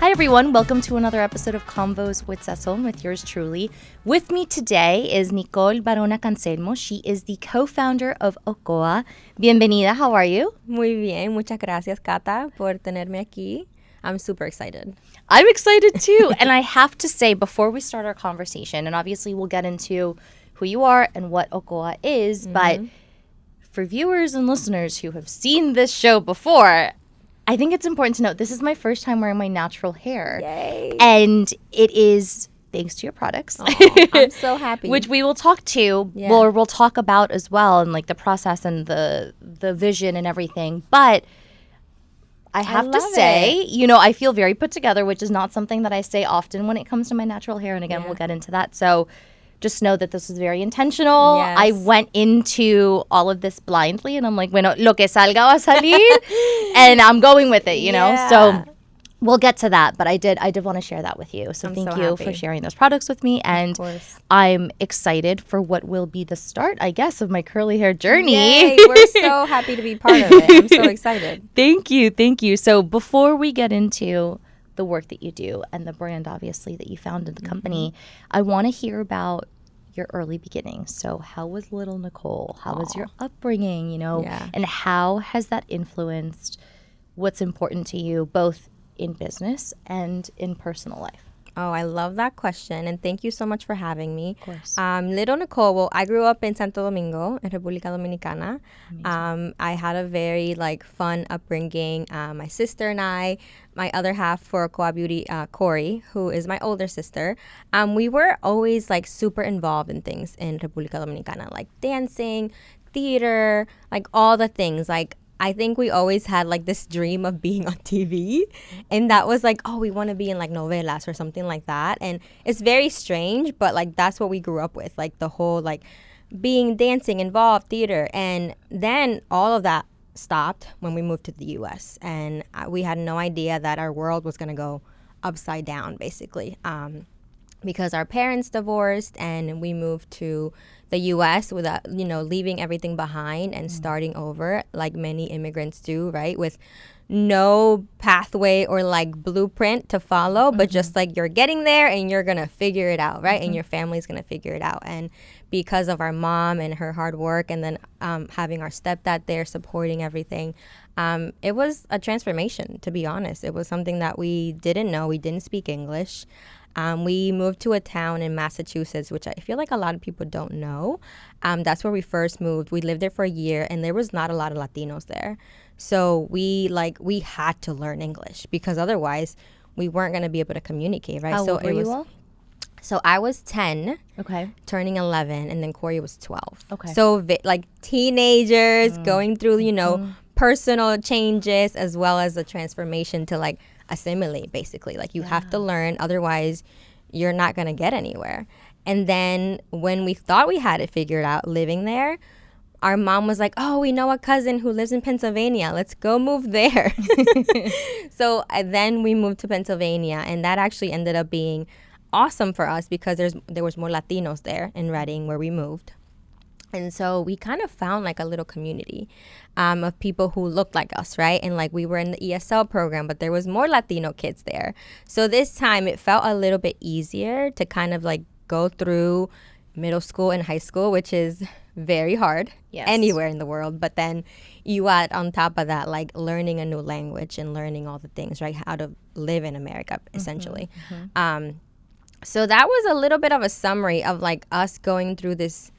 Hi, everyone. Welcome to another episode of Convos with Sazón with yours truly. With me today is Nicol Varona Cancelmo. She is the co-founder of OCOA. Bienvenida. How are you? Muy bien. Muchas gracias, Cata, por tenerme aquí. I'm super excited. I'm excited too. And I have to say, before we start our conversation, and obviously we'll get into who you are and what OCOA is, but for viewers and listeners who have seen this show before, I think it's important to note this is my first time wearing my natural hair. Yay. And it is thanks to your products. Aww, I'm so happy. Which we will talk to, or we'll talk about as well, and like the process and the vision and everything. But I have to say, you know, I feel very put together, which is not something that I say often when it comes to my natural hair. And again, we'll get into that. So just know that this was very intentional. Yes. I went into all of this blindly, and I'm like, bueno, lo que salga va a salir, and I'm going with it, you know? So we'll get to that, but I did want to share that with you. So thank you for sharing those products with me, and I'm excited for what will be the start, I guess, of my curly hair journey. Yay, we're so happy to be part of it. I'm so excited. Thank you. So before we get into the work that you do and the brand, obviously, that you founded the company, I want to hear about your early beginnings. So how was little Nicol? How was your upbringing, you know? And how has that influenced what's important to you, both in business and in personal life? Oh, I love that question, and thank you so much for having me. Of course. Little Nicol, well, I grew up in Santo Domingo, in República Dominicana. I had a very fun upbringing. My sister and I, my other half for OCOA Beauty, Corey, who is my older sister, we were always super involved in things in República Dominicana, like dancing, theater, all the things. I think we always had this dream of being on TV, and that was we want to be in novelas or something like that. And it's very strange, but that's what we grew up with, the whole being dancing involved, theater. And then all of that stopped when we moved to the US, and we had no idea that our world was going to go upside down, basically, because our parents divorced and we moved to the U.S. without, leaving everything behind and starting over like many immigrants do, right? With no pathway or blueprint to follow, but just you're getting there and you're going to figure it out, right? And your family's going to figure it out. And because of our mom and her hard work, and then having our stepdad there supporting everything, it was a transformation, to be honest. It was something that we didn't know. We didn't speak English. We moved to a town in Massachusetts, which I feel like a lot of people don't know. That's where we first moved. We lived there for a year, and there was not a lot of Latinos there. So we had to learn English, because otherwise we weren't going to be able to communicate, right? How old were you all? So I was 10, turning 11, and then Corey was 12. Okay. So teenagers going through, personal changes, as well as a transformation to assimilate, basically. You have to learn, otherwise you're not going to get anywhere. And then when we thought we had it figured out living there, our mom was like, oh, we know a cousin who lives in Pennsylvania. Let's go move there. So then we moved to Pennsylvania, and that actually ended up being awesome for us, because there was more Latinos there in Reading, where we moved. And so we kind of found a little community of people who looked like us, right? And we were in the ESL program, but there was more Latino kids there. So this time it felt a little bit easier to kind of go through middle school and high school, which is very hard anywhere in the world. But then you add on top of that, learning a new language and learning all the things, right? How to live in America, essentially. So that was a little bit of a summary of us going through this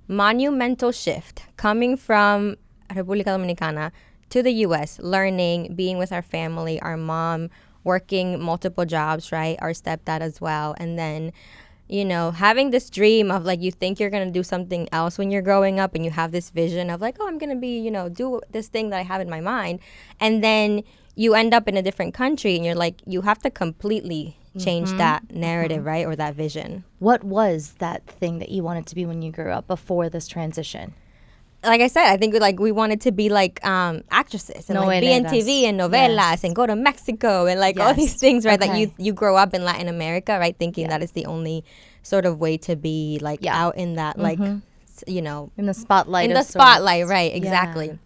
monumental shift, coming from República Dominicana to the U.S., learning, being with our family, our mom working multiple jobs, right? Our stepdad as well. And then, having this dream of you think you're going to do something else when you're growing up, and you have this vision of oh, I'm going to be, do this thing that I have in my mind. And then you end up in a different country, and you're you have to completely change that narrative, right? Or that vision. What was that thing that you wanted to be when you grew up before this transition? Like I said, I think we wanted to be actresses and be in TV and novelas and go to Mexico and all these things, right? That you grow up in Latin America, right? Thinking that is the only sort of way to be out in that in the spotlight. In the spotlight, right? Exactly.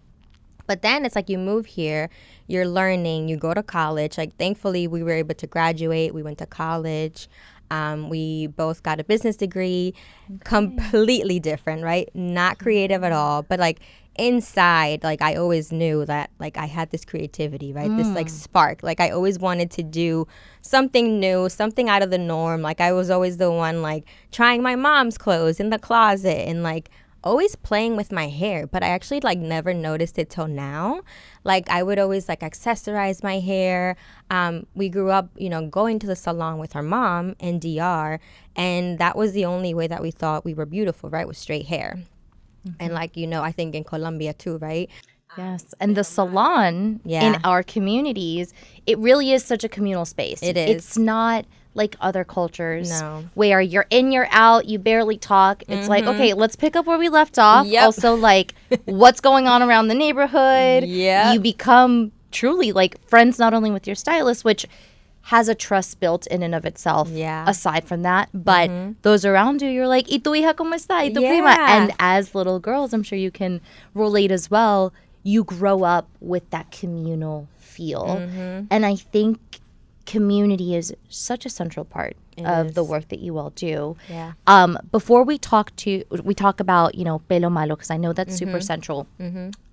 But then it's like you move here, you're learning, you go to college. Like, thankfully, we were able to graduate. We went to college. We both got a business degree. Okay. Completely different, right? Not creative at all. But, like, inside, like, I always knew that, like, I had this creativity, right? This, like, spark. Like, I always wanted to do something new, something out of the norm. Like, I was always the one, like, trying my mom's clothes in the closet and, like, always playing with my hair, but I actually like never noticed it till now. Like, I would always like accessorize my hair. We grew up, you know, going to the salon with our mom in DR, and that was the only way that we thought we were beautiful, right? With straight hair. And like, you know, I think in Colombia too, right? Yes. And the salon in our communities, it really is such a communal space. It is. It's not like other cultures where you're in, you're out, you barely talk. It's like, okay, let's pick up where we left off. Yep. Also, like, what's going on around the neighborhood. Yeah. You become truly like friends not only with your stylist, which has a trust built in and of itself aside from that. But those around you, you're like, ¿Y tu hija cómo está? ¿Y tu prima? And as little girls, I'm sure you can relate as well, you grow up with that communal feel. And I think community is such a central part of the work that you all do. Before we talk about, you know, pelo malo, because I know that's super central.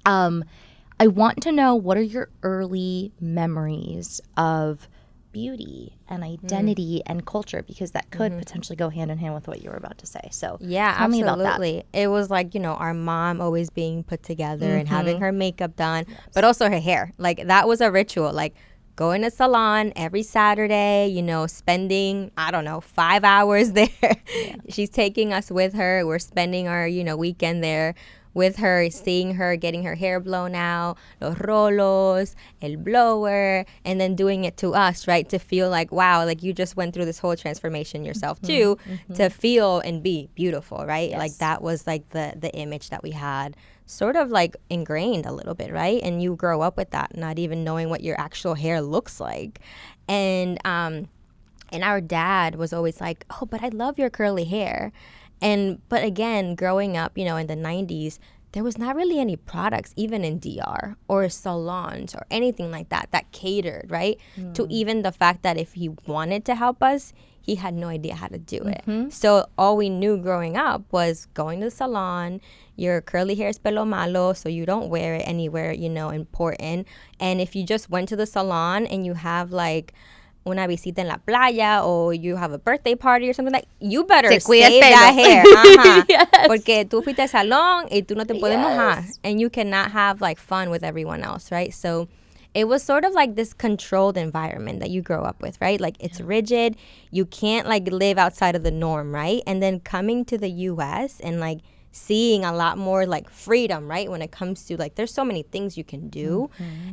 I want to know, what are your early memories of beauty and identity and culture, because that could potentially go hand in hand with what you were about to say. So tell me about that. It was like, you know, our mom always being put together and having her makeup done, but also her hair. Like, that was a ritual. Like, going to salon every Saturday, you know, spending, I don't know, 5 hours there. She's taking us with her. We're spending our, you know, weekend there with her, seeing her, getting her hair blown out, los rolos, el blower, and then doing it to us, right? To feel like, wow, like you just went through this whole transformation yourself too, to feel and be beautiful, right? Yes. Like, that was like the image that we had sort of like ingrained a little bit, right? And you grow up with that, not even knowing what your actual hair looks like. And our dad was always like, oh, but I love your curly hair. But again, growing up, you know, in the 90s, there was not really any products, even in DR or salons or anything like that, that catered, right? To even the fact that if he wanted to help us, he had no idea how to do it. So all we knew growing up was going to the salon. Your curly hair is pelo malo, so you don't wear it anywhere, you know, important. And if you just went to the salon and you have like una visita en la playa, or you have a birthday party or something, like, you better save that hair. Yes. Porque tú fuiste al salón y tú no te puedes mojar. And you cannot have like fun with everyone else, right? So it was sort of like this controlled environment that you grow up with, right? Like, it's rigid. You can't like live outside of the norm, right? And then coming to the US and like seeing a lot more like freedom, right? When it comes to like, there's so many things you can do.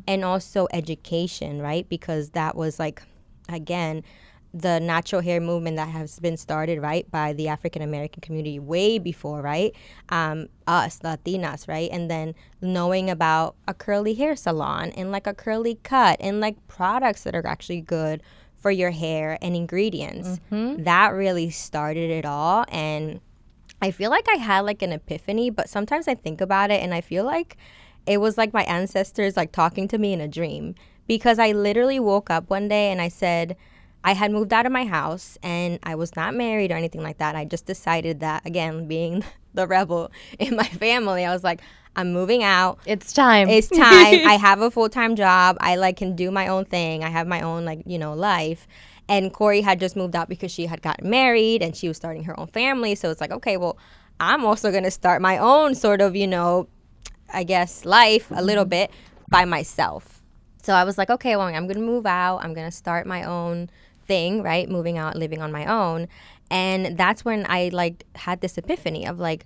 And also education, right? Because that was like, again, the natural hair movement that has been started, right, by the African American community way before, right, us Latinas, right, and then knowing about a curly hair salon and like a curly cut and like products that are actually good for your hair and ingredients. That really started it all. And I feel like I had like an epiphany, but sometimes I think about it and I feel like it was like my ancestors like talking to me in a dream, because I literally woke up one day and I said, I had moved out of my house and I was not married or anything like that. I just decided that, again, being the rebel in my family, I was like, I'm moving out. It's time. I have a full-time job. I like can do my own thing. I have my own like, you know, life. And Corey had just moved out because she had gotten married and she was starting her own family. So it's like, okay, well, I'm also going to start my own sort of, you know, I guess life a little bit by myself. So I was like, okay, well, I'm going to move out. I'm going to start my own thing, right? Moving out, living on my own. And that's when I like had this epiphany of like,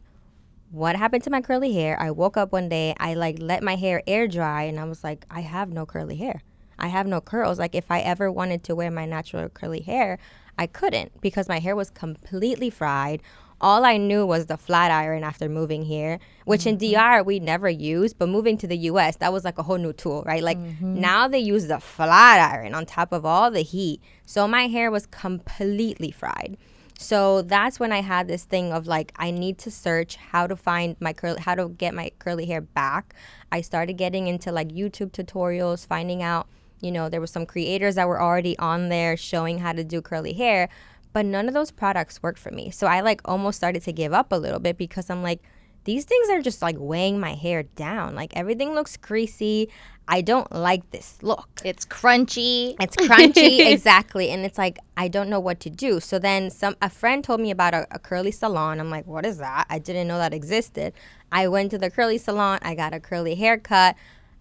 what happened to my curly hair? I woke up one day, I like let my hair air dry and I was like, I have no curly hair. I have no curls. Like if I ever wanted to wear my natural curly hair, I couldn't because my hair was completely fried. All I knew was the flat iron after moving here, which in DR we never used, but moving to the US, that was like a whole new tool, right? Like now they use the flat iron on top of all the heat. So my hair was completely fried. So that's when I had this thing of like, I need to search how to find how to get my curly hair back. I started getting into like YouTube tutorials, finding out, you know, there were some creators that were already on there showing how to do curly hair, but none of those products worked for me. So I like almost started to give up a little bit because I'm like, these things are just like weighing my hair down. Like everything looks greasy. I don't like this look. It's crunchy. Exactly. And it's like, I don't know what to do. So then a friend told me about a curly salon. I'm like, what is that? I didn't know that existed. I went to the curly salon. I got a curly haircut.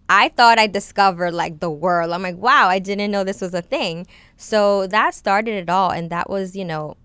I thought I discovered like the world. I'm like, wow, I didn't know this was a thing. So that started it all. And that was, you know,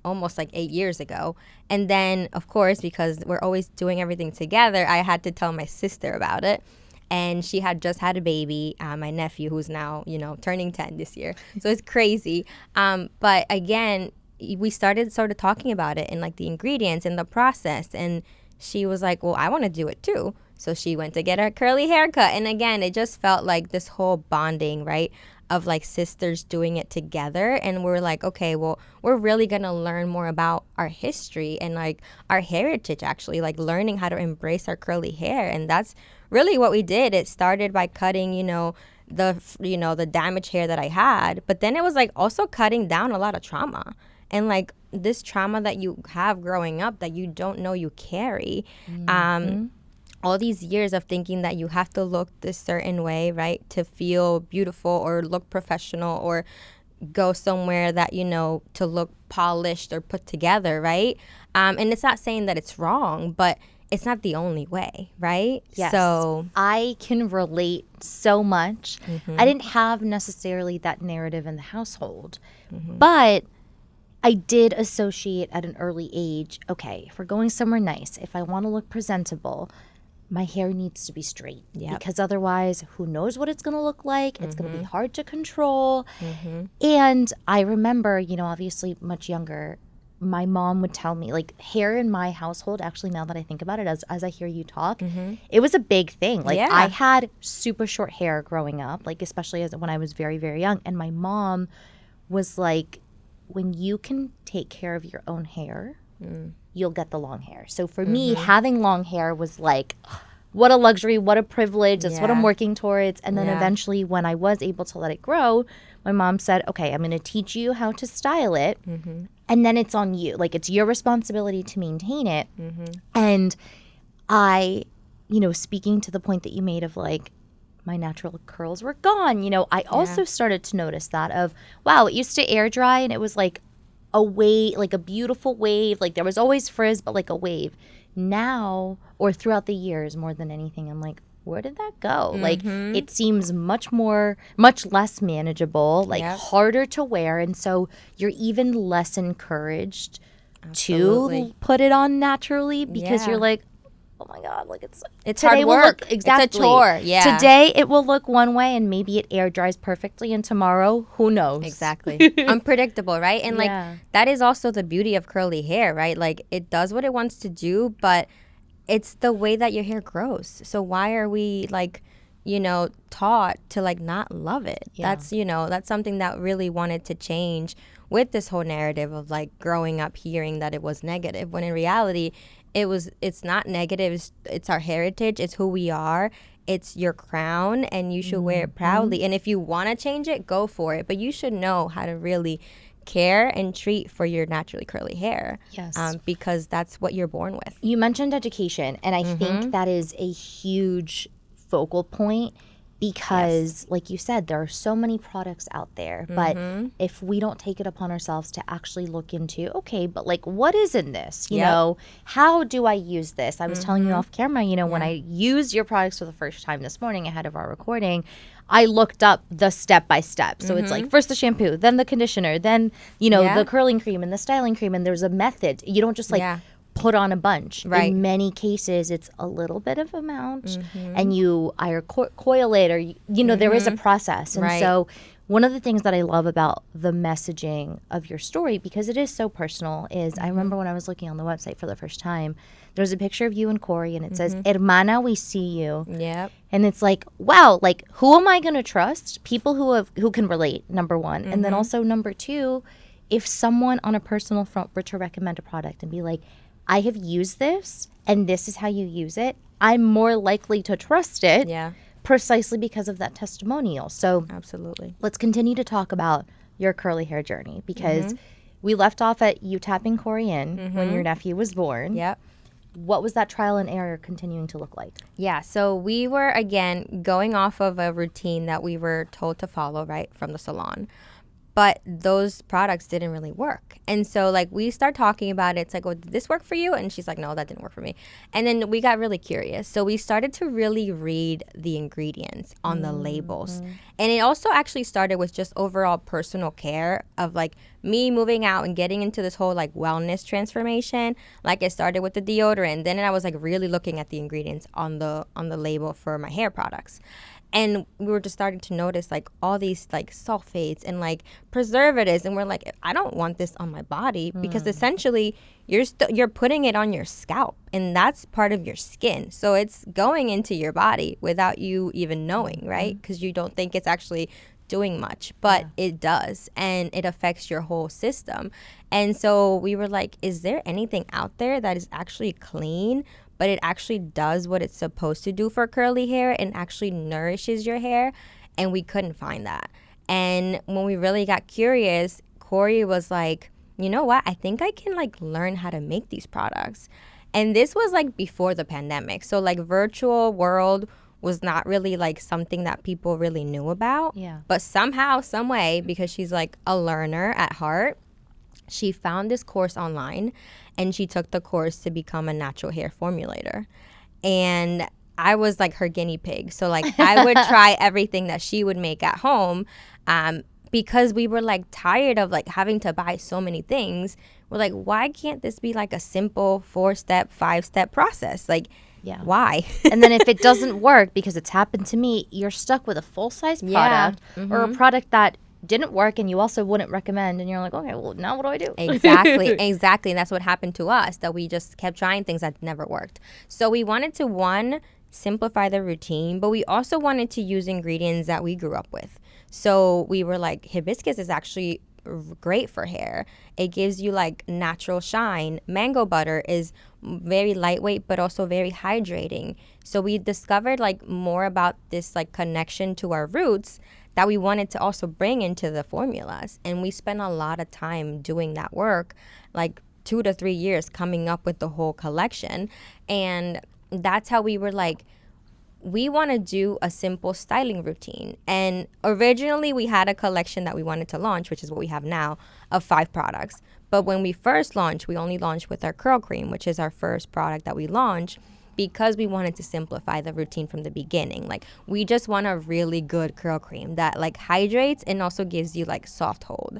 almost like 8 years ago. And then, of course, because we're always doing everything together, I had to tell my sister about it. And she had just had a baby, my nephew, who's now, you know, turning 10 this year. So it's crazy. But again, we started sort of talking about it and like the ingredients and the process. And she was like, well, I want to do it too. So she went to get her curly haircut. And again, it just felt like this whole bonding, right, of like sisters doing it together. And we're like, okay, well, we're really going to learn more about our history and like our heritage, actually, like learning how to embrace our curly hair. And that's really what we did. It started by cutting, the damaged hair that I had. But then it was like also cutting down a lot of trauma. And like this trauma that you have growing up that you don't know you carry. All these years of thinking that you have to look this certain way, right, to feel beautiful or look professional or go somewhere that, you know, to look polished or put together, right? And it's not saying that it's wrong, but it's not the only way, right? Yes. So I can relate so much. I didn't have necessarily that narrative in the household, but I did associate at an early age, okay, if we're going somewhere nice, if I want to look presentable, my hair needs to be straight because otherwise who knows what it's going to look like. It's going to be hard to control. And I remember, you know, obviously much younger, my mom would tell me like hair in my household, actually now that I think about it, as I hear you talk, it was a big thing. Like I had super short hair growing up, like especially when I was very, very young. And my mom was like, when you can take care of your own hair, you'll get the long hair. So for me, having long hair was like, what a luxury, what a privilege. That's what I'm working towards. And then eventually when I was able to let it grow, my mom said, okay, I'm going to teach you how to style it. And then it's on you. Like it's your responsibility to maintain it. And I, you know, speaking to the point that you made of like, my natural curls were gone. You know, I also started to notice that of, wow, it used to air dry and it was like a wave, like a beautiful wave. Like there was always frizz, but like a wave. Now, or throughout the years, more than anything, I'm like, where did that go? Like it seems much less manageable, like harder to wear. And so you're even less encouraged to put it on naturally because you're like, oh my God, like it's hard work. Exactly. It's a chore. Yeah. Today it will look one way and maybe it air dries perfectly, and tomorrow, who knows? Exactly. Unpredictable, right? And like that is also the beauty of curly hair, right? Like it does what it wants to do, but it's the way that your hair grows. So why are we like, you know, taught to like not love it? That's, you know, that's something that really wanted to change with this whole narrative of like growing up hearing that it was negative, when in reality it's not negative. It's our heritage. It's who we are. It's your crown, and you should wear it proudly. And if you want to change it, go for it. But you should know how to really care and treat for your naturally curly hair. Yes. Because that's what you're born with. You mentioned education, and I think that is a huge focal point because, like you said, there are so many products out there. But if we don't take it upon ourselves to actually look into, okay, but like, what is in this? You know, how do I use this? I was telling you off camera, you know, when I used your products for the first time this morning ahead of our recording, I looked up the step by step. So it's like first the shampoo, then the conditioner, then, you know, the curling cream and the styling cream. And there's a method. You don't just like put on a bunch. In many cases, it's a little bit of amount and you either coil it or, you know, there is a process. And so one of the things that I love about the messaging of your story, because it is so personal, is I remember when I was looking on the website for the first time, there's a picture of you and Corey and it says, Hermana, we see you. And it's like, wow, like who am I going to trust? People who can relate, number one. And then also number two, if someone on a personal front were to recommend a product and be like, I have used this and this is how you use it, I'm more likely to trust it. Yeah. Precisely because of that testimonial. So absolutely, let's continue to talk about your curly hair journey, because we left off at you tapping Corey in when your nephew was born. Yep. What was that trial and error continuing to look like? Yeah, so we were, again, going off of a routine that we were told to follow, right, from the salon. But those products didn't really work. And so, like, we start talking about it. It's like, oh, did this work for you? And she's like, no, that didn't work for me. And then we got really curious. So we started to really read the ingredients on the labels. And it also actually started with just overall personal care of, like, me moving out and getting into this whole, like, wellness transformation. Like, it started with the deodorant. Then I was, like, really looking at the ingredients on the label for my hair products. And we were just starting to notice, like, all these, like, sulfates and, like, preservatives. And we're like, I don't want this on my body, because essentially you're putting it on your scalp. And that's part of your skin. So it's going into your body without you even knowing, right? Because you don't think it's actually doing much. But it does. And it affects your whole system. And so we were like, is there anything out there that is actually clean, but it actually does what it's supposed to do for curly hair and actually nourishes your hair? And we couldn't find that. And when we really got curious, Corey was like, you know what? I think I can, like, learn how to make these products. And this was, like, before the pandemic. So, like, virtual world was not really, like, something that people really knew about. Yeah. But somehow, some way, because she's, like, a learner at heart, she found this course online, and she took the course to become a natural hair formulator. And I was, like, her guinea pig. So, like, I would try everything that she would make at home, because we were, like, tired of, like, having to buy so many things. We're like, why can't this be, like, a simple 4-step, 5-step process? Like, why? And then if it doesn't work, because it's happened to me, you're stuck with a full-size product or a product that didn't work and you also wouldn't recommend, and you're like, okay, well, now what do I do? Exactly. And that's what happened to us, that we just kept trying things that never worked. So we wanted to, one, simplify the routine, but we also wanted to use ingredients that we grew up with. So we were like, hibiscus is actually great for hair. It gives you, like, natural shine. Mango butter is very lightweight but also very hydrating. So we discovered, like, more about this, like, connection to our roots that we wanted to also bring into the formulas. And we spent a lot of time doing that work, like 2 to 3 years coming up with the whole collection. And that's how we were like, we want to do a simple styling routine. And originally we had a collection that we wanted to launch, which is what we have now, of 5 products. But when we first launched, we only launched with our curl cream, which is our first product that we launched, because we wanted to simplify the routine from the beginning. Like, we just want a really good curl cream that, like, hydrates and also gives you, like, soft hold.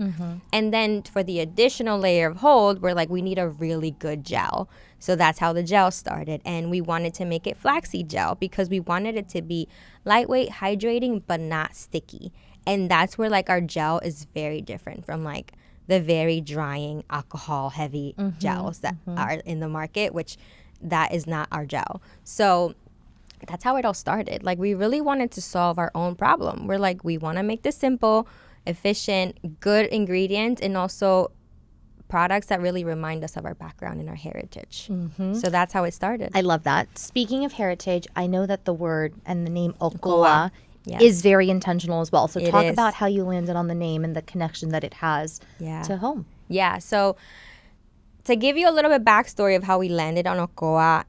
And then for the additional layer of hold, we're like, we need a really good gel. So that's how the gel started. And we wanted to make it flaxseed gel because we wanted it to be lightweight, hydrating, but not sticky. And that's where, like, our gel is very different from, like, the very drying alcohol heavy gels that are in the market, which that is not our gel. So that's how it all started. Like, we really wanted to solve our own problem. We're like, we want to make this simple, efficient, good ingredients, and also products that really remind us of our background and our heritage. So that's how it started. I love that. Speaking of heritage, I know that the word and the name OCOA is very intentional as well. So talk about how you landed on the name and the connection that it has to home. Yeah. So to give you a little bit backstory of how we landed on OCOA,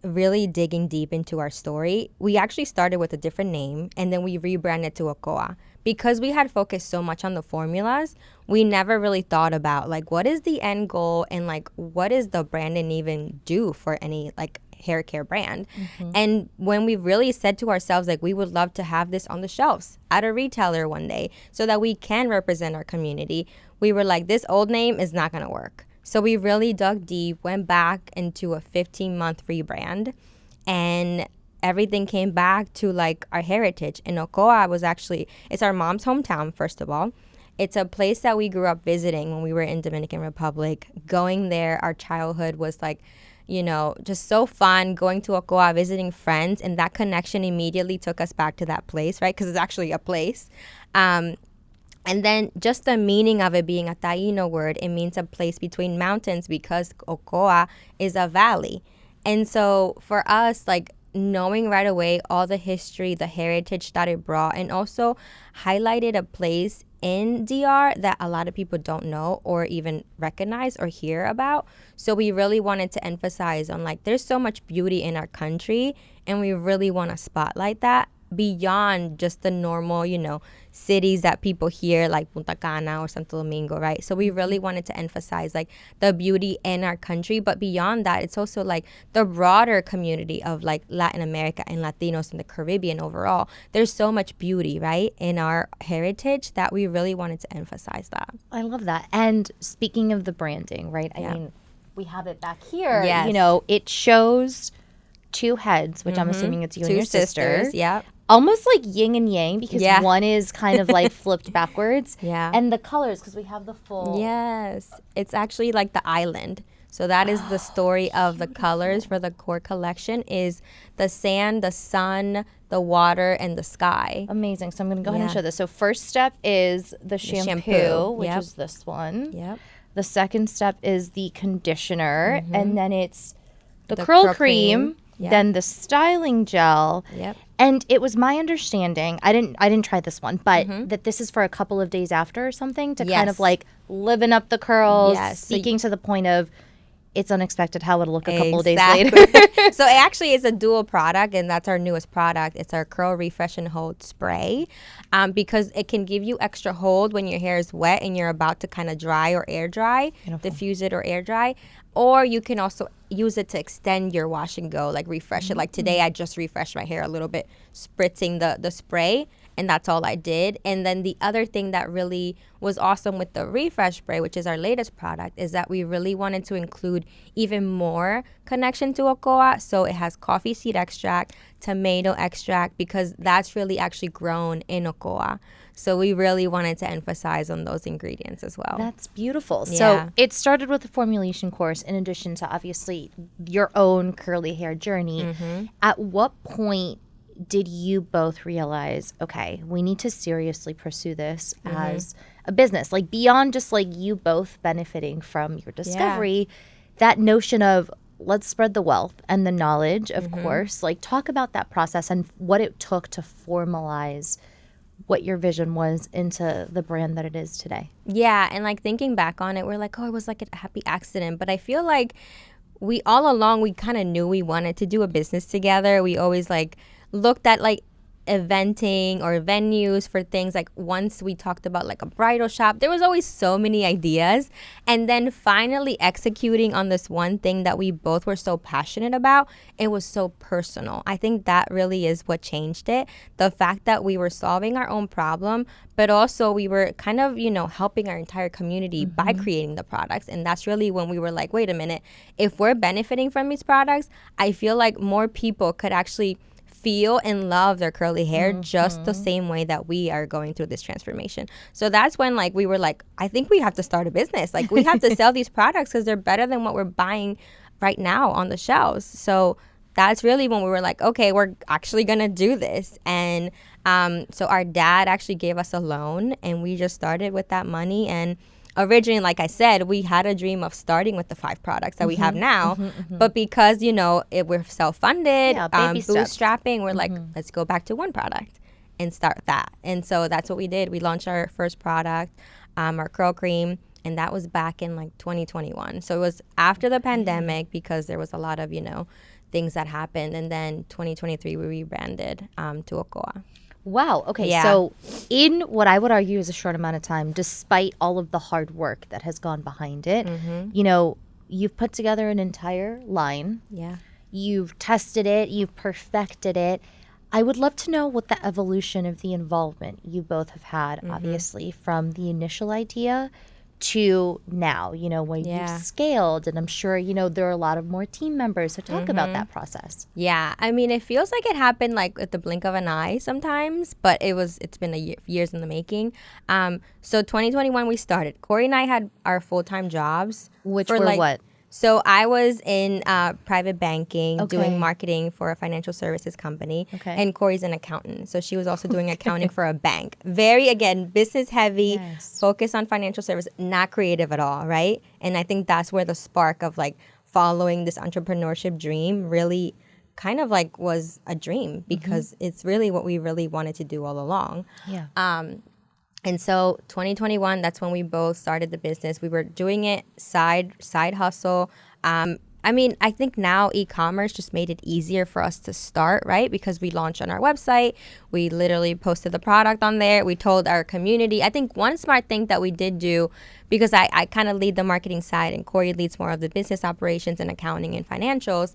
really digging deep into our story, we actually started with a different name and then we rebranded to OCOA. Because we had focused so much on the formulas, we never really thought about, like, what is the end goal and, like, what is the branding even do for any, like, hair care brand. And when we really said to ourselves, like, we would love to have this on the shelves at a retailer one day so that we can represent our community, we were like, this old name is not going to work. So we really dug deep, went back into a 15-month rebrand, and everything came back to, like, our heritage. And OCOA was actually, it's our mom's hometown, first of all. It's a place that we grew up visiting when we were in Dominican Republic. Going there, our childhood was, like, you know, just so fun, going to OCOA, visiting friends, and that connection immediately took us back to that place, right? Because it's actually a place. And And then just the meaning of it being a Taino word, it means a place between mountains because OCOA is a valley. And so for us, like knowing right away all the history, the heritage that it brought, and also highlighted a place in DR that a lot of people don't know or even recognize or hear about. So we really wanted to emphasize on like there's so much beauty in our country, and we really want to spotlight that beyond just the normal, you know, cities that people hear like Punta Cana or Santo Domingo, right? So we really wanted to emphasize like the beauty in our country, but beyond that, it's also like the broader community of like Latin America and Latinos in the Caribbean overall. There's so much beauty, right, in our heritage that we really wanted to emphasize that. I love that. And speaking of the branding, right? I mean, we have it back here. Yes. You know, it shows two heads, which I'm assuming it's you and your sister. Yeah. Almost like yin and yang, because one is kind of like flipped backwards. Yeah. And the colors, because we have the full. Yes. It's actually like the island. So that is the story of the colors for the core collection is the sand, the sun, the water, and the sky. Amazing. So I'm going to go ahead and show this. So first step is the shampoo. Which is this one. Yep. The second step is the conditioner. And then it's the curl cream. Yep. Then the styling gel. Yep. And it was my understanding, I didn't try this one, but that this is for a couple of days after or something to kind of like liven up the curls, speaking to the point of it's unexpected how it'll look a couple of days later. So it actually is a dual product, and that's our newest product. It's our Curl Refresh and Hold Spray because it can give you extra hold when your hair is wet and you're about to kind of dry or air dry, diffuse it or air dry. Or you can also use it to extend your wash and go, like refresh it. Like today, I just refreshed my hair a little bit, spritzing the spray, and that's all I did. And then the other thing that really was awesome with the refresh spray, which is our latest product, is that we really wanted to include even more connection to OCOA. So it has coffee seed extract, tomato extract, because that's really actually grown in OCOA. So we really wanted to emphasize on those ingredients as well. That's beautiful. Yeah. So it started with a formulation course in addition to obviously your own curly hair journey. At what point did you both realize, okay, we need to seriously pursue this as a business? Like beyond just like you both benefiting from your discovery, that notion of let's spread the wealth and the knowledge, of course. Like talk about that process and what it took to formalize what your vision was into the brand that it is today. Yeah, and like thinking back on it, we're like, oh, it was like a happy accident. But I feel like we all along, we kind of knew we wanted to do a business together. We always like looked at like eventing or venues for things. Like once we talked about like a bridal shop, there was always so many ideas, and then finally executing on this one thing that we both were so passionate about, it was so personal. I think that really is what changed it, the fact that we were solving our own problem, but also we were kind of, you know, helping our entire community by creating the products. And that's really when we were like, wait a minute, if we're benefiting from these products, I feel like more people could actually feel and love their curly hair just the same way that we are going through this transformation. So that's when like we were like, I think we have to start a business. Like we have to sell these products because they're better than what we're buying right now on the shelves. So that's really when we were like, okay, we're actually gonna do this. And so our dad actually gave us a loan, and we just started with that money. And originally, like I said, we had a dream of starting with the 5 products that we have now. But because, you know, we're self-funded, bootstrapping, we're like, let's go back to one product and start that. And so that's what we did. We launched our first product, our curl cream, and that was back in like 2021. So it was after the pandemic because there was a lot of, you know, things that happened. And then 2023, we rebranded to OCOA. Wow. Okay. Yeah. So in what I would argue is a short amount of time, despite all of the hard work that has gone behind it, you know, you've put together an entire line. Yeah. You've tested it. You've perfected it. I would love to know what the evolution of the involvement you both have had, obviously, from the initial idea to now, you know, when you've scaled, and I'm sure, you know, there are a lot of more team members. So talk about that process. Yeah. I mean, it feels like it happened like at the blink of an eye sometimes, but it's been years in the making. So 2021 we started. Corey and I had our full-time jobs. Which were like, what? So I was in private banking doing marketing for a financial services company. And Corey's an accountant. So she was also doing accounting for a bank. Very, again, business heavy, focus on financial service, not creative at all, right? And I think that's where the spark of like following this entrepreneurship dream really kind of like was a dream, because it's really what we really wanted to do all along. And so 2021, that's when we both started the business. We were doing it side hustle. I mean, I think now e-commerce just made it easier for us to start, right? Because we launched on our website. We literally posted the product on there. We told our community. I think one smart thing that we did do, because I kind of lead the marketing side and Corey leads more of the business operations and accounting and financials.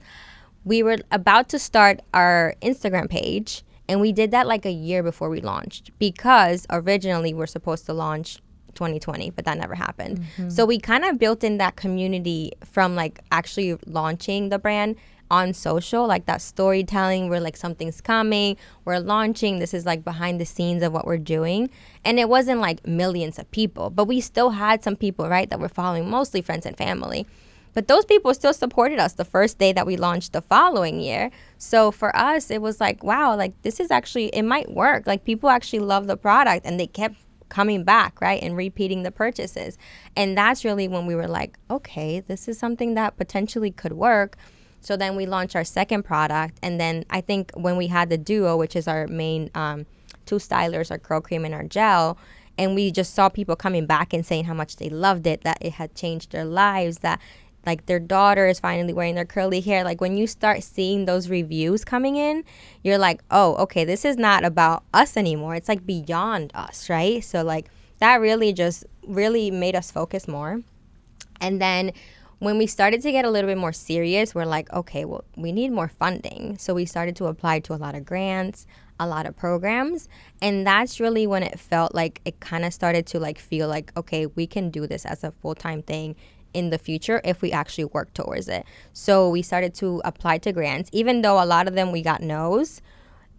We were about to start our Instagram page. And we did that like a year before we launched, because originally we're supposed to launch 2020, but that never happened. So we kind of built in that community from like actually launching the brand on social, like that storytelling where like something's coming, we're launching, this is like behind the scenes of what we're doing. And it wasn't like millions of people, but we still had some people, right, that were following, mostly friends and family. But those people still supported us the first day that we launched the following year. So for us, it was like, wow, like this is actually, it might work. Like people actually love the product and they kept coming back, right, and repeating the purchases. And that's really when we were like, okay, this is something that potentially could work. So then we launched our second product. And then I think when we had the duo, which is our main two stylers, our curl cream and our gel, and we just saw people coming back and saying how much they loved it, that it had changed their lives, that like their daughter is finally wearing their curly hair. Like when you start seeing those reviews coming in, you're like, oh, okay, this is not about us anymore. It's like beyond us, right? So like that really just really made us focus more. And then when we started to get a little bit more serious, we're like, okay, well, we need more funding. So we started to apply to a lot of grants, a lot of programs. And that's really when it felt like it kind of started to like feel like, okay, we can do this as a full-time thing in the future if we actually work towards it. So we started to apply to grants. Even though a lot of them we got no's,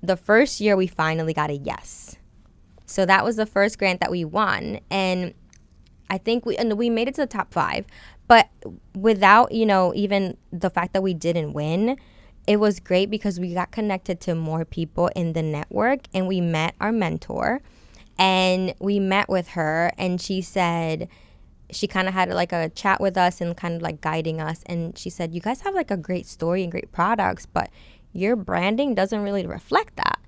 the first year we finally got a yes. So that was the first grant that we won. And I think we made it to the top 5. But without, you know, even the fact that we didn't win, it was great because we got connected to more people in the network, and we met our mentor, and we met with her, and she said, she kind of had like a chat with us and kind of like guiding us. And she said, you guys have like a great story and great products, but your branding doesn't really reflect that.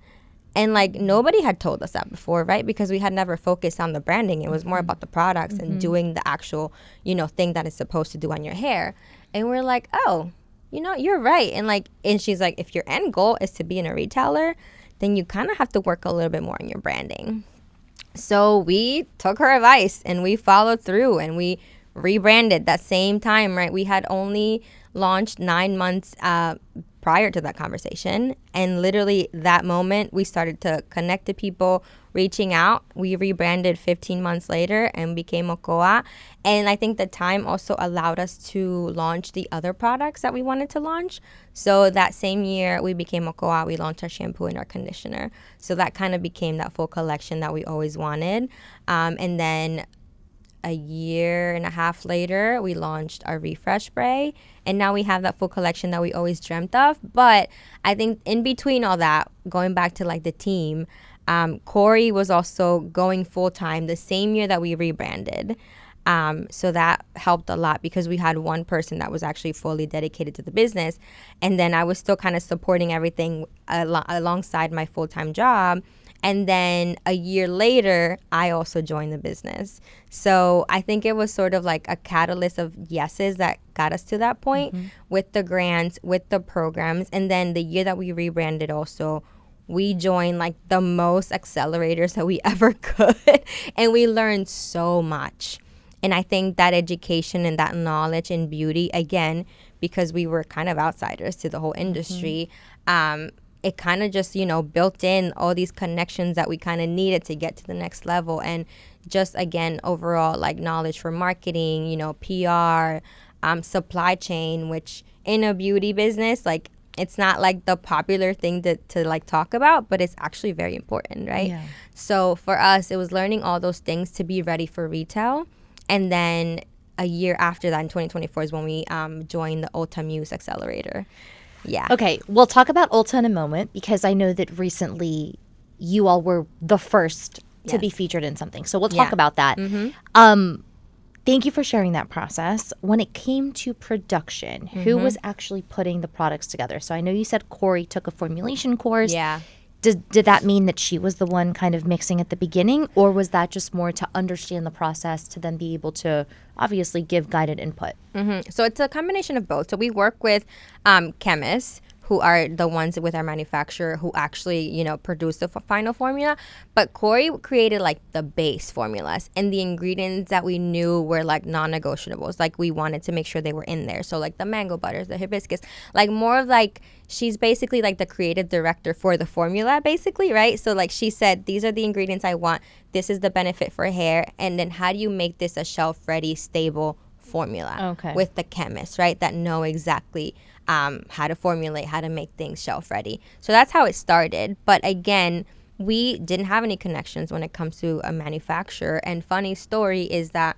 And like nobody had told us that before, right? Because we had never focused on the branding. It was more about the products and doing the actual, you know, thing that it's supposed to do on your hair. And we're like, oh, you know, you're right. And she's like, if your end goal is to be in a retailer, then you kind of have to work a little bit more on your branding. So we took her advice and we followed through and we rebranded that same time, right? We had only launched 9 months prior to that conversation. And literally that moment, we started to connect to people reaching out. We rebranded 15 months later and became OCOA. And I think the time also allowed us to launch the other products that we wanted to launch. So that same year we became OCOA, we launched our shampoo and our conditioner. So that kind of became that full collection that we always wanted. And then a year and a half later, we launched our refresh spray. And now we have that full collection that we always dreamt of. But I think in between all that, going back to like the team, Corey was also going full time the same year that we rebranded. So that helped a lot because we had one person that was actually fully dedicated to the business. And then I was still kind of supporting everything alongside my full-time job. And then a year later, I also joined the business. So I think it was sort of like a catalyst of yeses that got us to that point with the grants, with the programs. And then the year that we rebranded also, we joined like the most accelerators that we ever could. And we learned so much. And I think that education and that knowledge in beauty, again, because we were kind of outsiders to the whole industry, it kind of just, you know, built in all these connections that we kind of needed to get to the next level. And just, again, overall, like knowledge for marketing, you know, PR, supply chain, which in a beauty business, like, it's not like the popular thing to like talk about, but it's actually very important, right? Yeah. So for us, it was learning all those things to be ready for retail. And then a year after that, in 2024, is when we joined the Ulta Muse Accelerator. Yeah. Okay, we'll talk about Ulta in a moment, because I know that recently you all were the first to be featured in something. So we'll talk about that. Thank you for sharing that process. When it came to production, who was actually putting the products together? So I know you said Corey took a formulation course. Yeah. Did that mean that she was the one kind of mixing at the beginning, or was that just more to understand the process to then be able to obviously give guided input? So it's a combination of both. So we work with chemists who are the ones with our manufacturer who actually, you know, produce the final formula. But Corey created like the base formulas and the ingredients that we knew were like non-negotiables. Like we wanted to make sure they were in there. So like the mango butters, the hibiscus, like more of like, she's basically like the creative director for the formula basically, right? So like she said, these are the ingredients I want. This is the benefit for hair. And then how do you make this a shelf-ready, stable formula with the chemists, right? That know exactly how to formulate, how to make things shelf ready. So that's how it started. But again, we didn't have any connections when it comes to a manufacturer. And funny story is that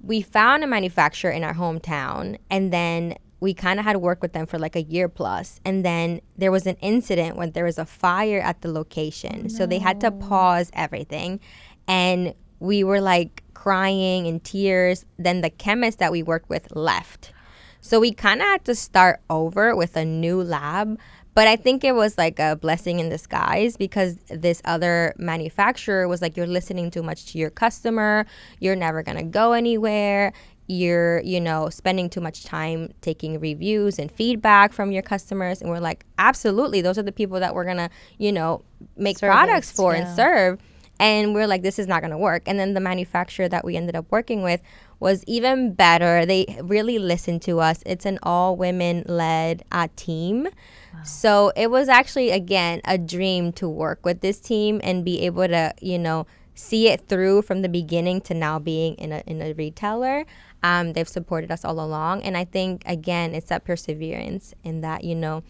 we found a manufacturer in our hometown, and then we kind of had to work with them for like a year plus. And then there was an incident when there was a fire at the location. No. So they had to pause everything. And we were like crying in tears. Then the chemist that we worked with left. So we kind of had to start over with a new lab. But I think it was like a blessing in disguise, because this other manufacturer was like, you're listening too much to your customer. You're never going to go anywhere. You're, you know, spending too much time taking reviews and feedback from your customers. And we're like, absolutely. Those are the people that we're going to, you know, make products for and serve. And we're like, this is not going to work. And then the manufacturer that we ended up working with was even better. They really listened to us. It's an all women led team. Wow. So it was actually, again, a dream to work with this team and be able to, you know, see it through from the beginning to now being in a retailer. They've supported us all along. And I think, again, it's that perseverance and that, you know,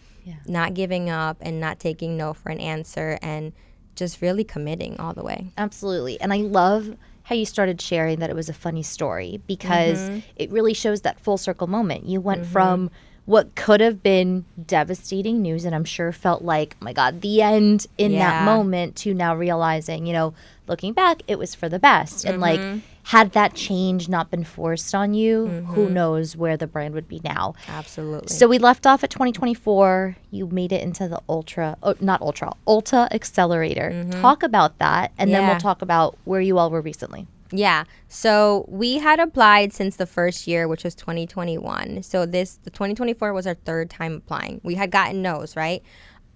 not giving up and not taking no for an answer, and just really committing all the way. Absolutely. And I love how you started sharing that it was a funny story, because it really shows that full circle moment. You went from what could have been devastating news, and I'm sure felt like, oh my God, the end in that moment, to now realizing, you know, looking back, it was for the best. And like, had that change not been forced on you, who knows where the brand would be now. Absolutely. So we left off at 2024. You made it into the Ulta Accelerator. Talk about that, and then we'll talk about where you all were recently. Yeah. So we had applied since the first year, which was 2021. So the 2024 was our third time applying. We had gotten no's, right?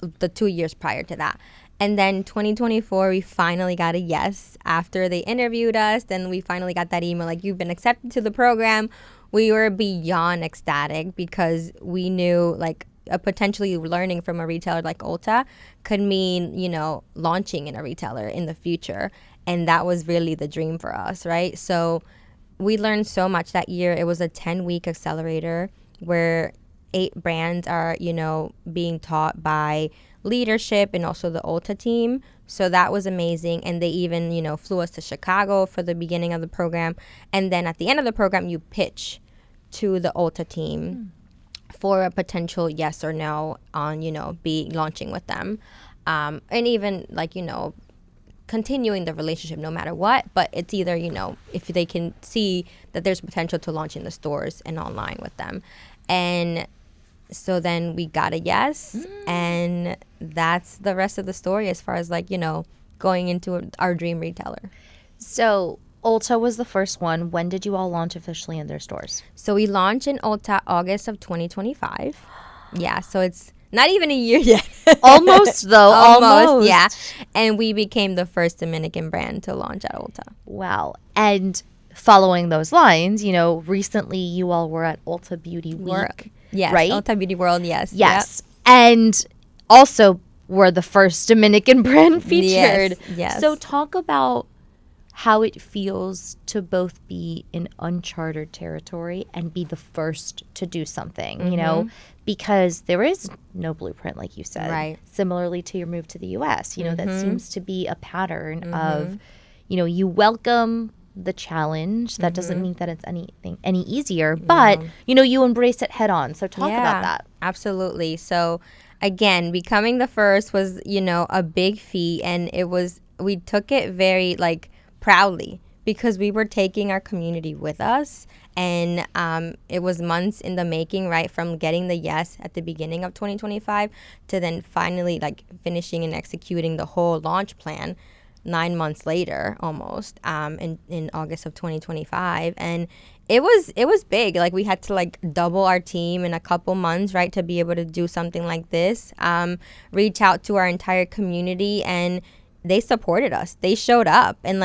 The 2 years prior to that. And then 2024, we finally got a yes after they interviewed us. Then we finally got that email like, you've been accepted to the program. We were beyond ecstatic, because we knew like potentially learning from a retailer like Ulta could mean, you know, launching in a retailer in the future. And that was really the dream for us, right? So we learned so much that year. It was a 10-week accelerator where 8 brands are, you know, being taught by leadership and also the Ulta team. So that was amazing. And they even, you know, flew us to Chicago for the beginning of the program. And then at the end of the program, you pitch to the Ulta team for a potential yes or no on, you know, be launching with them. And even like, you know, continuing the relationship no matter what. But it's either, you know, if they can see that there's potential to launch in the stores and online with them. And so then we got a yes, and that's the rest of the story as far as like, you know, going into our dream retailer. So Ulta was the first one. When did you all launch officially in their stores? So we launched in Ulta August of 2025. Yeah, so it's not even a year yet. Almost though. Almost. Yeah. And we became the first Dominican brand to launch at Ulta. Wow. And following those lines, you know, recently you all were at Ulta Beauty Week. Yes, right? Ulta Beauty World, yes. Yes. Yep. And also were the first Dominican brand featured. Yes. So talk about how it feels to both be in uncharted territory and be the first to do something, you know, because there is no blueprint, like you said. Right. Similarly to your move to the U.S., you know, that seems to be a pattern of, you know, you welcome the challenge. That doesn't mean that it's any easier, but you embrace it head on. So talk about that. Absolutely. So again, becoming the first was, a big feat, and we took it very proudly, because we were taking our community with us. And it was months in the making, right? From getting the yes at the beginning of 2025 to then finally finishing and executing the whole launch plan 9 months later, almost, in August of 2025. And it was big. We had to double our team in a couple months, right, to be able to do something like this. Reach out to our entire community, and they supported us. They showed up, and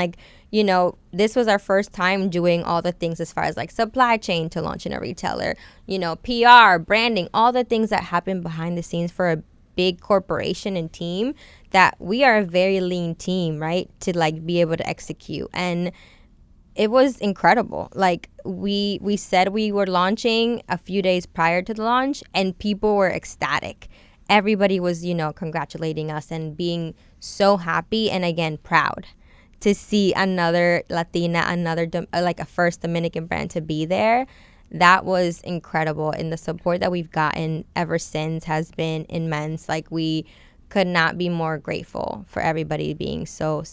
this was our first time doing all the things as far as supply chain to launch in a retailer, PR, branding, all the things that happen behind the scenes for a big corporation and team, that we are a very lean team, right, to be able to execute. And it was incredible. We said we were launching a few days prior to the launch, and people were ecstatic. Everybody was, congratulating us and being so happy, and again, proud to see another Latina, a first Dominican brand to be there. That was incredible. And the support that we've gotten ever since has been immense. We could not be more grateful for everybody being so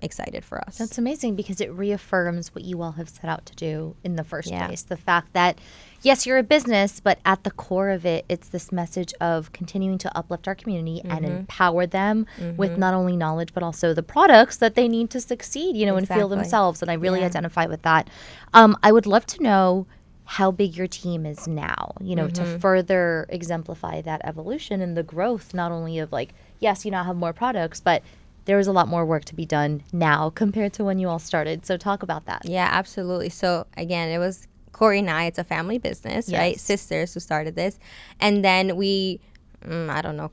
excited for us. That's amazing, because it reaffirms what you all have set out to do in the first place. The fact that, yes, you're a business, but at the core of it, it's this message of continuing to uplift our community and empower them with not only knowledge, but also the products that they need to succeed, and feel themselves. And I really identify with that. I would love to know how big your team is now, to further exemplify that evolution and the growth, not only of yes, you now have more products, but there is a lot more work to be done now compared to when you all started. So talk about that. Yeah, absolutely. So again, it was Corey and I. It's a family business, right? Sisters who started this. And then we,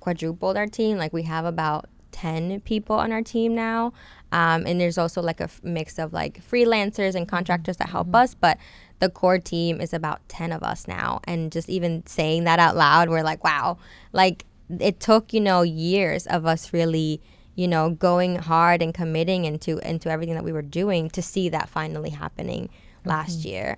quadrupled our team. We have about 10 people on our team now. And there's also a mix of freelancers and contractors that help us. But the core team is about 10 of us now. And just even saying that out loud, we're wow. It took, years of us really, going hard and committing into everything that we were doing to see that finally happening last year.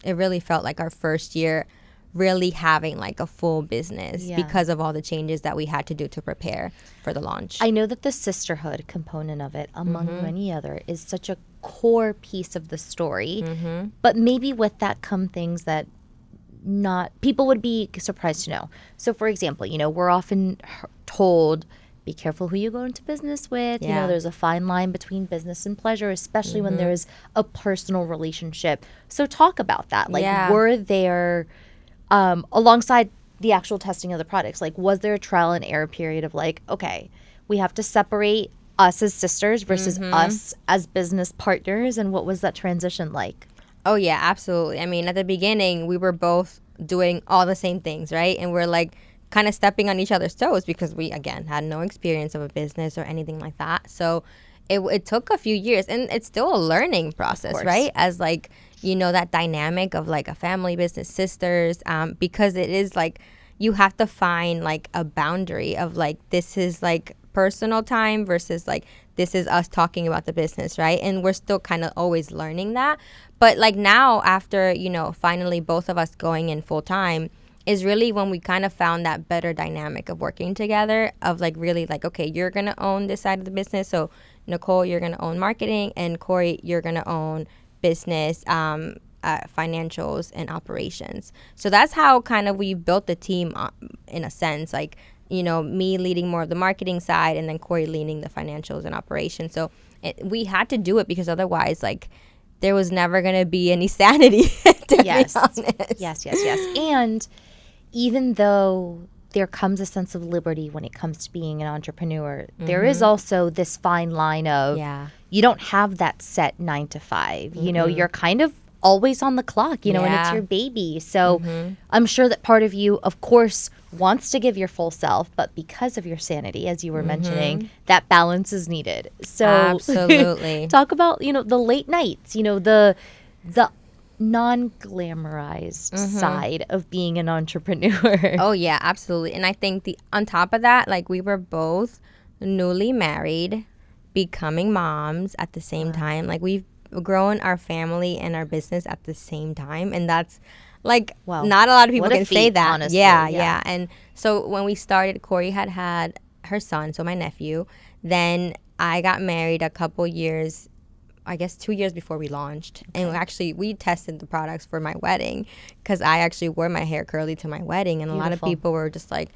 It really felt like our first year really having a full business because of all the changes that we had to do to prepare for the launch. I know that the sisterhood component of it, among many other, is such a core piece of the story. But maybe with that come things that not people would be surprised to know. So, for example, we're often told, be careful who you go into business with. There's a fine line between business and pleasure, especially when there's a personal relationship. So talk about that. Were there, alongside the actual testing of the products, was there a trial and error period of okay, we have to separate us as sisters versus us as business partners? And what was that transition like? Oh, yeah, absolutely. I mean, at the beginning, we were both doing all the same things, right? And we're kind of stepping on each other's toes because we, again, had no experience of a business or anything like that. So it took a few years, and it's still a learning process, right? As that dynamic of a family business, sisters, because it is you have to find a boundary of this is personal time versus this is us talking about the business, right? And we're still kind of always learning that. But now after, finally both of us going in full time is really when we kind of found that better dynamic of working together of really okay, you're going to own this side of the business. So Nicole, you're going to own marketing, and Corey, you're going to own business, financials, and operations. So that's how kind of we built the team in a sense, me leading more of the marketing side and then Corey leading the financials and operations. So we had to do it because otherwise there was never going to be any sanity, to be honest. Yes. And even though there comes a sense of liberty when it comes to being an entrepreneur, there is also this fine line of you don't have that set 9 to 5. You're kind of always on the clock, and it's your baby. So I'm sure that part of you, of course, wants to give your full self, but because of your sanity, as you were mentioning, that balance is needed. So absolutely. Talk about, the late nights, the non-glamorized side of being an entrepreneur. Oh, yeah, absolutely. And I think on top of that, we were both newly married, becoming moms at the same time. grown our family and our business at the same time, and that's like not a lot of people can say that. Honestly. Yeah. And so when we started, Corey had her son, so my nephew. Then I got married a couple years, I guess 2 years before we launched. Okay. And we tested the products for my wedding because I actually wore my hair curly to my wedding. And a lot of people were just like,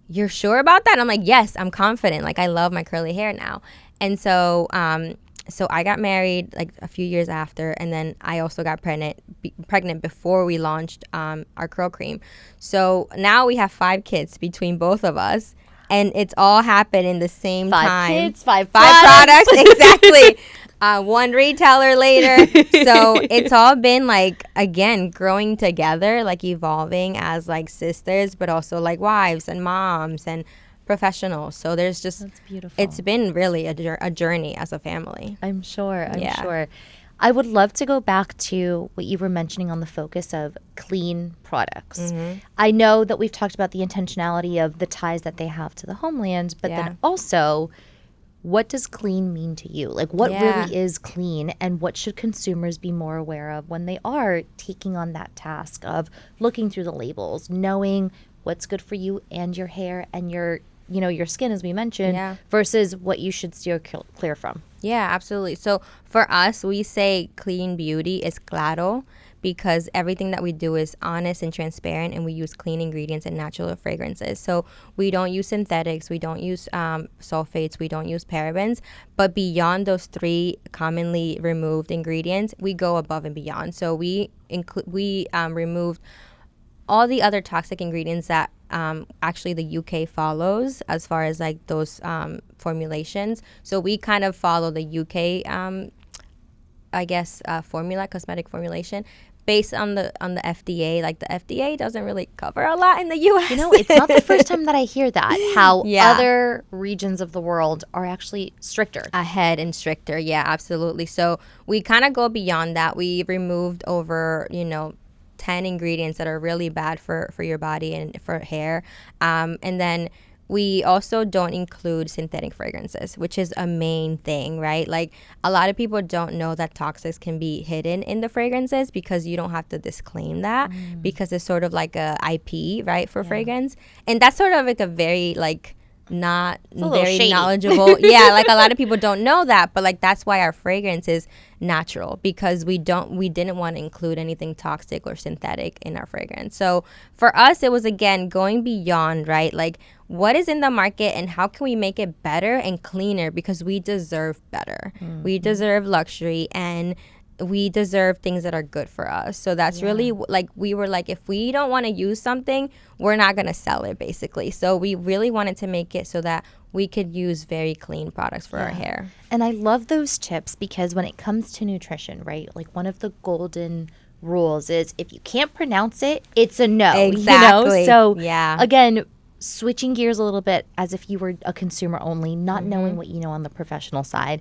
you're sure about that? And I'm like, yes, I'm confident. Like, I love my curly hair now. And so I got married like a few years after. And then I also got pregnant before we launched our curl cream. So now we have 5 kids between both of us. And it's all happened in the same time. 5 kids, 5 products. Exactly. 1 retailer later. So it's all been like, again, growing together, like evolving as like sisters, but also like wives and moms and professionals. So there's just, that's beautiful. It's been really a journey as a family. I'm sure. I would love to go back to what you were mentioning on the focus of clean products. Mm-hmm. I know that we've talked about the intentionality of the ties that they have to the homeland, but then also, what does clean mean to you? Like, what really is clean, and what should consumers be more aware of when they are taking on that task of looking through the labels, knowing what's good for you and your hair and your skin, as we mentioned, versus what you should steer clear from? Yeah, absolutely. So for us, we say clean beauty is claro because everything that we do is honest and transparent, and we use clean ingredients and natural fragrances. So we don't use synthetics, we don't use sulfates, we don't use parabens, but beyond those 3 commonly removed ingredients, we go above and beyond. So we removed all the other toxic ingredients that actually the UK follows as far as like those formulations. So we kind of follow the UK, cosmetic formulation based on the FDA. Like the FDA doesn't really cover a lot in the US. It's not the first time that I hear that, how other regions of the world are actually stricter. Ahead and stricter. Yeah, absolutely. So we kind of go beyond that. We removed over, 10 ingredients that are really bad for your body and for hair. And then we also don't include synthetic fragrances, which is a main thing, right? Like, a lot of people don't know that toxics can be hidden in the fragrances because you don't have to disclaim that because it's sort of like a IP, right, for fragrance. And that's sort of like a very, like, not very shady. Knowledgeable. Like a lot of people don't know that, but like that's why our fragrance is natural, because we didn't want to include anything toxic or synthetic in our fragrance. So for us, it was again going beyond, right? Like, what is in the market and how can we make it better and cleaner, because we deserve better. We deserve luxury, and we deserve things that are good for us. So that's really like, we were like, if we don't want to use something, we're not going to sell it, basically. So we really wanted to make it so that we could use very clean products for our hair. And I love those tips, because when it comes to nutrition, right, like one of the golden rules is if you can't pronounce it, it's a no. Exactly. So again, switching gears a little bit, as if you were a consumer only, not knowing what you know on the professional side,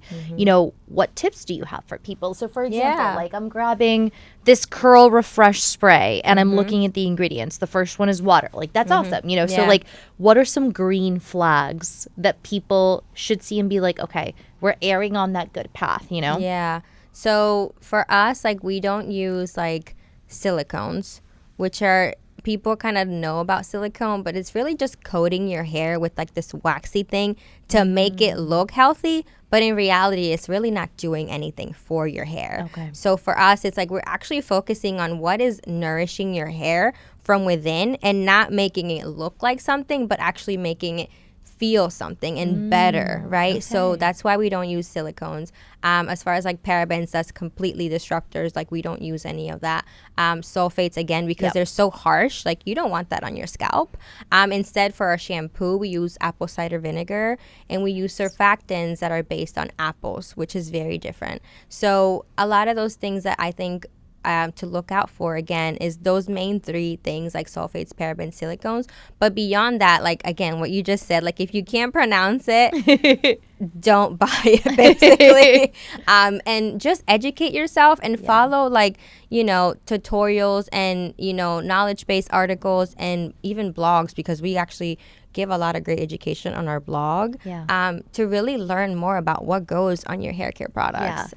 what tips do you have for people? So for example, like I'm grabbing this curl refresh spray and I'm looking at the ingredients. The first one is water. Like, that's awesome. So like, what are some green flags that people should see and be like, okay, we're erring on that good path, Yeah. So for us, like, we don't use like silicones, which are, people kind of know about silicone, but it's really just coating your hair with like this waxy thing to make it look healthy. But in reality, it's really not doing anything for your hair. Okay. So for us, it's like we're actually focusing on what is nourishing your hair from within, and not making it look like something, but actually making it feel something and better, right? Okay. So that's why we don't use silicones. As far as like parabens, that's completely disruptors. Like, we don't use any of that. Sulfates, again, because they're so harsh, like you don't want that on your scalp. Instead, for our shampoo, we use apple cider vinegar, and we use surfactants that are based on apples, which is very different. So a lot of those things that I think to look out for, again, is those main 3 things, like sulfates, parabens, silicones. But beyond that, like, again, what you just said, like, if you can't pronounce it, don't buy it, basically. And just educate yourself and follow, like, tutorials and, knowledge-based articles and even blogs, because we actually give a lot of great education on our blog to really learn more about what goes on your hair care products.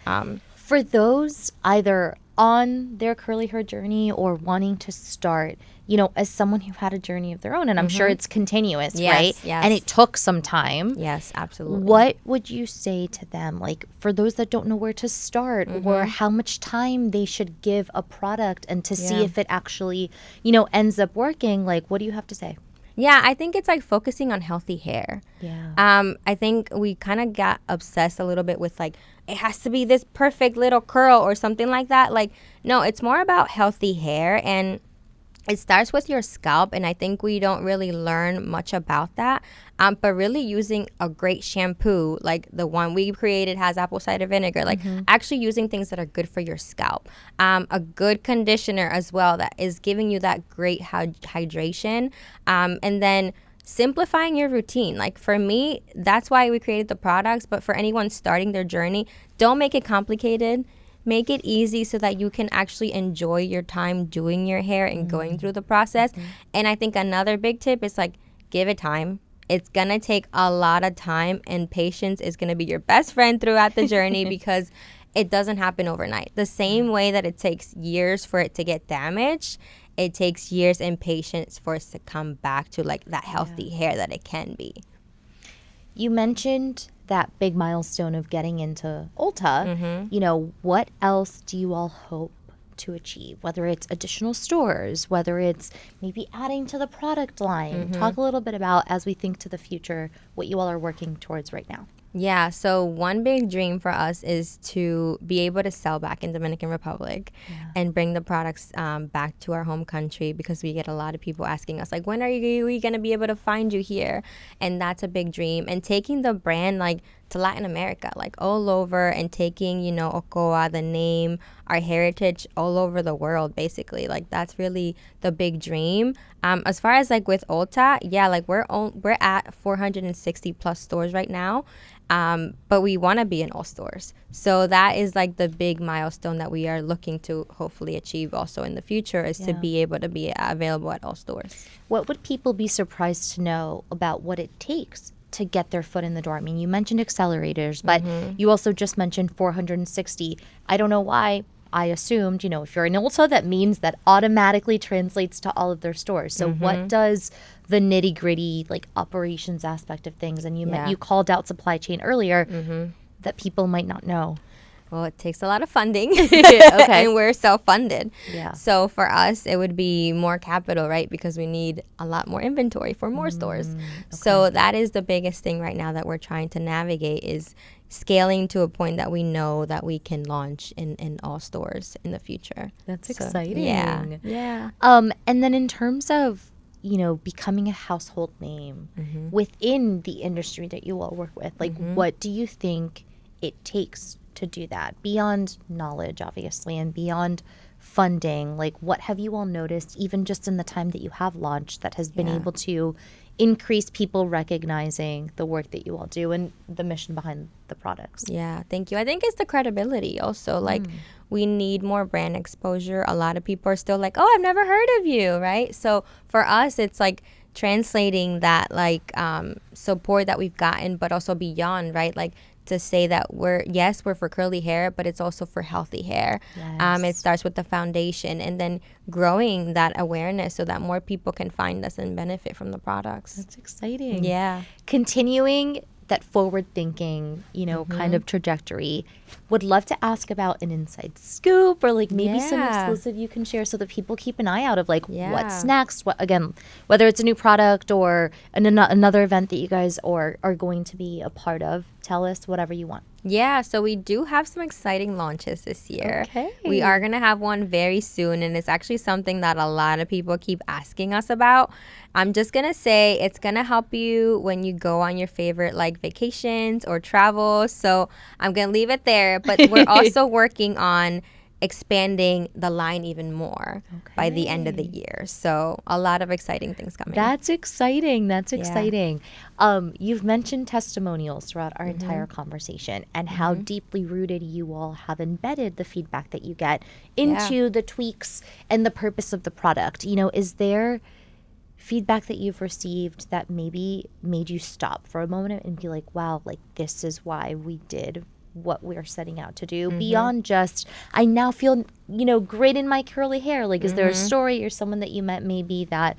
For those either on their curly hair journey or wanting to start, you know, as someone who had a journey of their own, and I'm sure it's continuous, right? Yes. And it took some time. Yes, absolutely. What would you say to them, like, for those that don't know where to start or how much time they should give a product and to see if it actually, you know, ends up working? Like, what do you have to say? Yeah, I think it's like focusing on healthy hair. Yeah. I think we kind of got obsessed a little bit with like, it has to be this perfect little curl or something like that. Like, no, it's more about healthy hair, and it starts with your scalp, and I think we don't really learn much about that. But really using a great shampoo, like the one we created has apple cider vinegar, like actually using things that are good for your scalp. A good conditioner as well that is giving you that great hydration. And then simplifying your routine. Like for me, that's why we created the products. But for anyone starting their journey, don't make it complicated. Make it easy so that you can actually enjoy your time doing your hair and going through the process. And I think another big tip is like, give it time. It's going to take a lot of time, and patience is going to be your best friend throughout the journey because it doesn't happen overnight. The same way that it takes years for it to get damaged, it takes years and patience for it to come back to like that healthy hair that it can be. You mentioned that big milestone of getting into Ulta. You know, what else do you all hope to achieve? Whether it's additional stores, whether it's maybe adding to the product line. Talk a little bit about, as we think to the future, what you all are working towards right now. Yeah, so one big dream for us is to be able to sell back in Dominican Republic and bring the products back to our home country, because we get a lot of people asking us, like, when are we going to be able to find you here? And that's a big dream. And taking the brand, like, to Latin America, like all over, and taking, you know, OCOA, the name, our heritage all over the world, basically. Like, that's really the big dream. As far as like with Ulta, yeah, like we're at 460 plus stores right now. But we want to be in all stores. So that is like the big milestone that we are looking to hopefully achieve also in the future, is to be able to be available at all stores. What would people be surprised to know about what it takes to get their foot in the door? I mean, you mentioned accelerators, but you also just mentioned 460. I don't know why. I assumed, you know, if you're in Ulta, that means that automatically translates to all of their stores. So what does the nitty gritty, like, operations aspect of things, and you called out supply chain earlier, that people might not know? Well, it takes a lot of funding. Okay. And we're self-funded. Yeah. So for us, it would be more capital, right? Because we need a lot more inventory for more stores. Okay. So that is the biggest thing right now that we're trying to navigate, is scaling to a point that we know that we can launch in all stores in the future. That's exciting. Yeah. And then in terms of, you know, becoming a household name within the industry that you all work with, like, what do you think it takes to do that, beyond knowledge, obviously, and beyond funding? Like, what have you all noticed, even just in the time that you have launched, that has been able to increase people recognizing the work that you all do and the mission behind the products? Yeah, thank you. I think it's the credibility also. Like, we need more brand exposure. A lot of people are still like, oh, I've never heard of you, right? So for us, it's like translating that, like, support that we've gotten, but also beyond, right? Like, to say that we're for curly hair, but it's also for healthy hair. Yes. It starts with the foundation, and then growing that awareness so that more people can find us and benefit from the products. That's exciting. Yeah. Continuing that forward thinking, you know, kind of trajectory, would love to ask about an inside scoop, or like maybe some exclusive you can share, so that people keep an eye out of like what's next. What, again, whether it's a new product or another event that you guys are going to be a part of. Tell us whatever you want. Yeah, so we do have some exciting launches this year. Okay. We are going to have one very soon, and it's actually something that a lot of people keep asking us about. I'm just going to say it's going to help you when you go on your favorite, like, vacations or travel. So I'm going to leave it there, but we're also working on expanding the line even more by the end of the year. So a lot of exciting things coming. That's exciting. You've mentioned testimonials throughout our entire conversation, and how deeply rooted you all have embedded the feedback that you get into the tweaks and the purpose of the product. You know, is there feedback that you've received that maybe made you stop for a moment and be like, wow, like, this is why we did what we're setting out to do beyond just, I now feel, great in my curly hair. Like, is there a story or someone that you met maybe that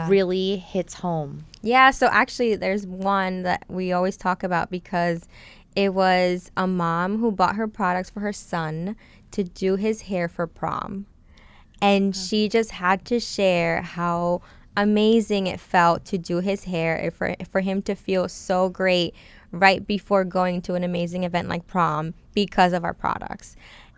really hits home? Yeah, so actually there's one that we always talk about because it was a mom who bought her products for her son to do his hair for prom. And she just had to share how amazing it felt to do his hair, for him to feel so great right before going to an amazing event like prom because of our products.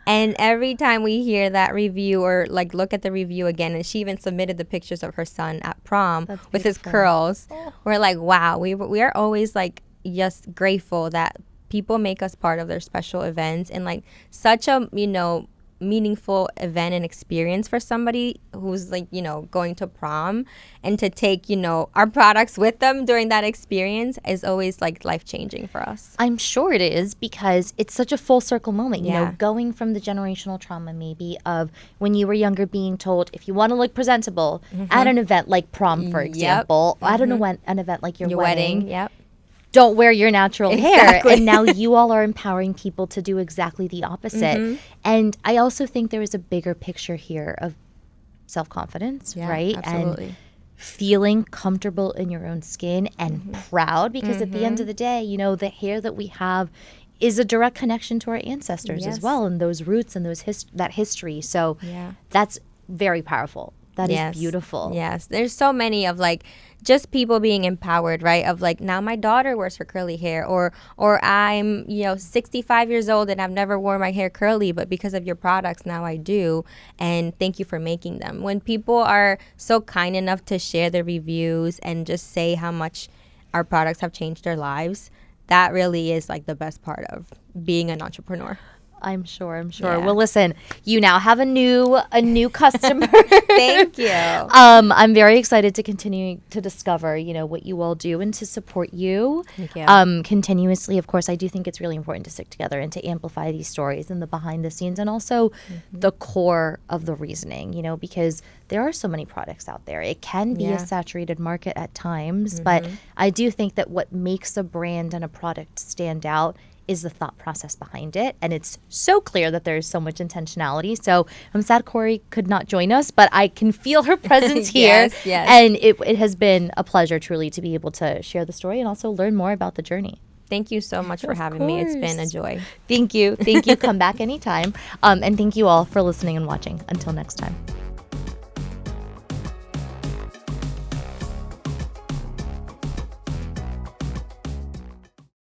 And every time we hear that review or like look at the review again, and she even submitted the pictures of her son at prom with his curls, we're like, wow, we are always like just grateful that people make us part of their special events, and like such a, meaningful event and experience for somebody who's like, going to prom, and to take, our products with them during that experience is always like life-changing for us. I'm sure it is, because it's such a full circle moment, going from the generational trauma maybe of when you were younger being told, if you want to look presentable at an event like prom, for example, at an event like your wedding. Don't wear your natural hair. And now you all are empowering people to do exactly the opposite. And I also think there is a bigger picture here of self-confidence, right? Absolutely. And feeling comfortable in your own skin and proud, because at the end of the day, the hair that we have is a direct connection to our ancestors as well, and those roots and that history. So that's very powerful. That is beautiful. Yes. There's so many of like just people being empowered, right? Of like, now my daughter wears her curly hair, or I'm, 65 years old and I've never worn my hair curly, but because of your products now I do, and thank you for making them. When people are so kind enough to share their reviews and just say how much our products have changed their lives, that really is like the best part of being an entrepreneur. I'm sure. Yeah. Well, listen, you now have a new customer. Thank you. I'm very excited to continue to discover, what you all do and to support you. Thank you. Continuously. Of course, I do think it's really important to stick together and to amplify these stories and the behind the scenes, and also the core of the reasoning, because there are so many products out there. It can be a saturated market at times, but I do think that what makes a brand and a product stand out is the thought process behind it. And it's so clear that there's so much intentionality. So I'm sad Corey could not join us, but I can feel her presence here. Yes. And it has been a pleasure truly to be able to share the story and also learn more about the journey. Thank you so much for having me. It's been a joy. Thank you. Come back anytime. And thank you all for listening and watching. Until next time.